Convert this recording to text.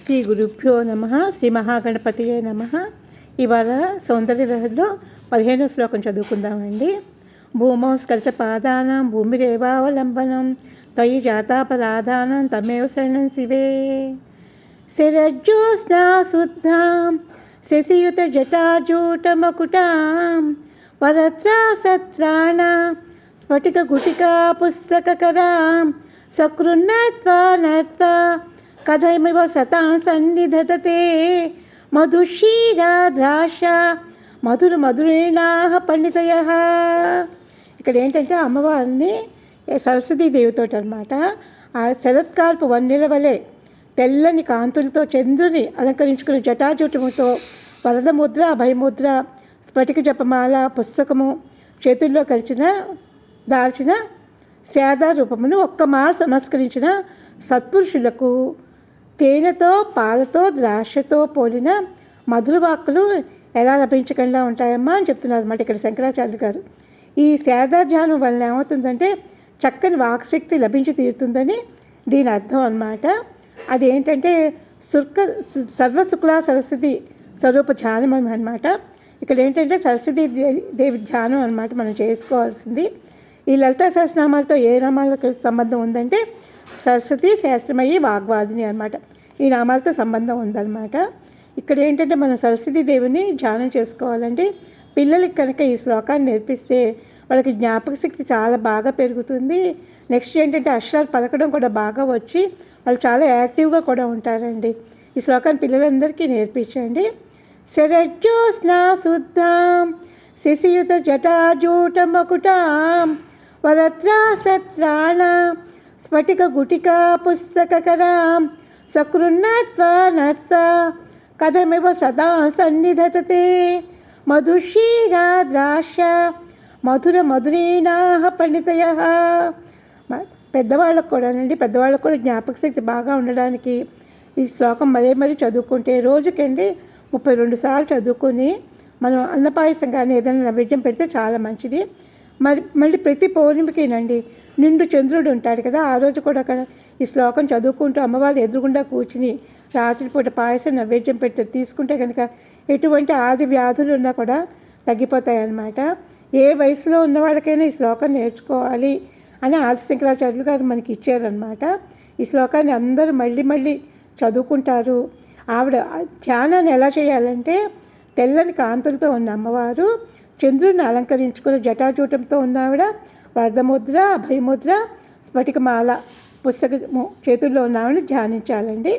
శ్రీ గురుభ్యో నమ. శ్రీ మహాగణపతియే నమ. ఇవాళ సౌందర్యలహరిలో 15వ శ్లోకం చదువుకుందామండి. భూమౌ స్కలిత పాదానం భూమిరేవావలంబనం త్వయి జాతాపరాధానం తమేవ శరణం శివే. శరజ్యోత్స్నా శుద్ధాం శశియుత జటాజూటమకుటాం వరత్రా సత్రాణ స్ఫటిక గుటికా పుస్తకకరాం సకృన్నత్వా నత్వా కథమివ సతాం సన్నిధతతే మధుక్షీరాద్రాక్ష మధురేణాః పండితయః. ఇక్కడ ఏంటంటే అమ్మవారిని సరస్వతీదేవితో అనమాట ఆ శరత్కాలపు వన్నెల వలె తెల్లని కాంతులతో చంద్రుని అలంకరించుకుని జటాజుటముతో వరదముద్ర అభయముద్ర స్ఫటిక జపమాల పుస్తకము చేతుల్లో దాల్చిన శారదా రూపమును ఒక్క మాస నమస్కరించిన సత్పురుషులకు తేనెతో పాలతో ద్రాక్షతో పోలిన మధురవాక్కులు ఎలా లభించకుండా ఉంటాయమ్మా అని చెప్తున్నారు అన్నమాట ఇక్కడ శంకరాచార్యులు గారు. ఈ శారదా ధ్యానం వలన ఏమవుతుందంటే చక్కని వాక్శక్తి లభించి తీరుతుందని దీని అర్థం అన్నమాట. అదేంటంటే సర్వశుక్లా సరస్వతి స్వరూప ధ్యానం అన్నమాట. ఇక్కడ ఏంటంటే సరస్వతీ దేవి ధ్యానం అన్నమాట మనం చేసుకోవాల్సింది. ఈ లలితా సహస్రనామాలతో ఏ నామాలకు సంబంధం ఉందంటే సరస్వతి శాస్త్రమయ్యి వాగ్వాదిని అనమాట. ఈ నామాలతో సంబంధం ఉందన్నమాట. ఇక్కడ ఏంటంటే మనం సరస్వతీ దేవిని ధ్యానం చేసుకోవాలంటే పిల్లలకి కనుక ఈ శ్లోకాన్ని నేర్పిస్తే వాళ్ళకి జ్ఞాపక శక్తి చాలా బాగా పెరుగుతుంది. నెక్స్ట్ ఏంటంటే అక్షరాలు పలకడం కూడా బాగా వచ్చి వాళ్ళు చాలా యాక్టివ్గా కూడా ఉంటారండి. ఈ శ్లోకాన్ని పిల్లలందరికీ నేర్పించండి. శరజ్యోత్స్నా శుద్ధాం శశియుత జటాజూటమకుటాం వరత్రా సత్రాణ స్ఫటిక గుటికా పుస్తకకరాం సకృన్నత్వా నత్వా కథమివ సదా సన్నిధతతే మధుక్షీరాద్రాక్ష మధురేణాః పండితయః. పెద్దవాళ్ళకు కూడా జ్ఞాపక శక్తి బాగా ఉండడానికి ఈ శ్లోకం మరీ చదువుకుంటే రోజుకండి 32 సార్లు చదువుకొని మనం అన్నపాయసం కానీ ఏదైనా నైవేద్యం పెడితే చాలా మంచిది. మళ్ళీ ప్రతి పౌర్ణమికినండి నిండు చంద్రుడు ఉంటాడు కదా, ఆ రోజు కూడా అక్కడ ఈ శ్లోకం చదువుకుంటూ అమ్మవారు ఎదురుగుండా కూర్చుని రాత్రిపూట పాయసం నైవేద్యం పెడితే తీసుకుంటే కనుక ఎటువంటి ఆది వ్యాధులు ఉన్నా కూడా తగ్గిపోతాయి అన్నమాట. ఏ వయసులో ఉన్నవాళ్ళకైనా ఈ శ్లోకం నేర్చుకోవాలి అని ఆది శంకరాచార్యులు గారు మనకి ఇచ్చారనమాట. ఈ శ్లోకాన్ని అందరూ మళ్ళీ చదువుకుంటారు. ఆవిడ ధ్యానాన్ని ఎలా చేయాలంటే తెల్లని కాంతులతో ఉన్న అమ్మవారు చంద్రుడిని అలంకరించుకుని జటాజూటంతో ఉన్న ఆవిడ వరదముద్ర అభయముద్ర స్ఫటికమాల పుస్తకము చేతుల్లో ఉన్న ఆవిడని ధ్యానించాలండి.